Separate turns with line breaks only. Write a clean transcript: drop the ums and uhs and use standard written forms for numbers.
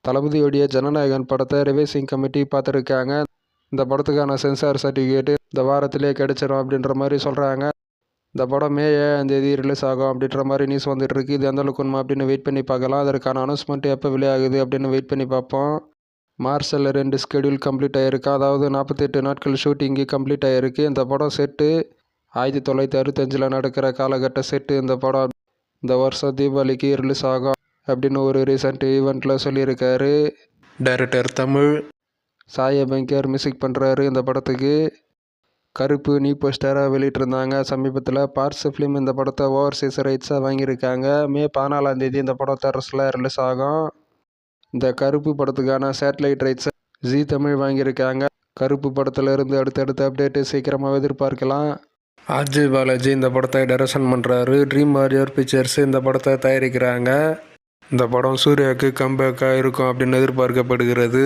தளபதியோடைய ஜனநாயகன் படத்தை revising committee பார்த்துருக்காங்க. இந்த படத்துக்கான சென்சார் சர்டிஃபிகேட்டு இந்த வாரத்திலே கிடைச்சிரும் அப்படின்ற மாதிரி சொல்கிறாங்க. இந்த படம் மே 7ஆம் தேதி ரிலீஸ் ஆகும் அப்படின்ற மாதிரி நியூஸ் வந்துட்டு இருக்கு. இது எந்த அளவுக்கு உண்மை அப்படின்னு வெயிட் பண்ணி பார்க்கலாம். அதற்கான அனௌன்ஸ்மெண்ட் எப்போ வெளியாகுது அப்படின்னு வெயிட் பண்ணி பார்ப்போம். மார்ச்சில் 2 ஸ்கெடியூல் கம்ப்ளீட் ஆகிருக்கு. அதாவது 48 நாட்கள் ஷூட்டிங்கு கம்ப்ளீட் ஆகிருக்கு. இந்த படம் செட்டு 1965 நடக்கிற காலகட்ட செட்டு. இந்த படம் இந்த வருஷம் தீபாவளிக்கு ரிலீஸ் ஆகும் அப்படின்னு ஒரு ரீசெண்ட் ஈவெண்ட்டில் சொல்லியிருக்காரு. டைரக்டர் தமிழ் சாயபங்கர் மியூசிக் பண்ணுறாரு இந்த படத்துக்கு. கருப்பு நியூ போஸ்டராக வெளியிட்டிருந்தாங்க சமீபத்தில். பார்ட்ஸ் ஃபிலிம் இந்த படத்தை ஓவர்சீஸ் ரைட்ஸாக வாங்கியிருக்காங்க. மே 14ஆம் தேதி இந்த படம் தேட்டர்ஸில் ரிலீஸ் ஆகும். இந்த கருப்பு படத்துக்கான சேட்டலைட் ரைட்ஸை ஜி தமிழ் வாங்கியிருக்காங்க. கருப்பு படத்தில் இருந்து அடுத்தடுத்த அப்டேட்டு சீக்கிரமாக எதிர்பார்க்கலாம். ஆர்ஜே பாலாஜி இந்த படத்தை டைரக்ஷன் பண்ணுறாரு. ட்ரீம் வாரியர் பிக்சர்ஸ் இந்த படத்தை தயாரிக்கிறாங்க. இந்த படம் சூர்யாவுக்கு கம்பேக்காக இருக்கும் அப்படின்னு எதிர்பார்க்கப்படுகிறது.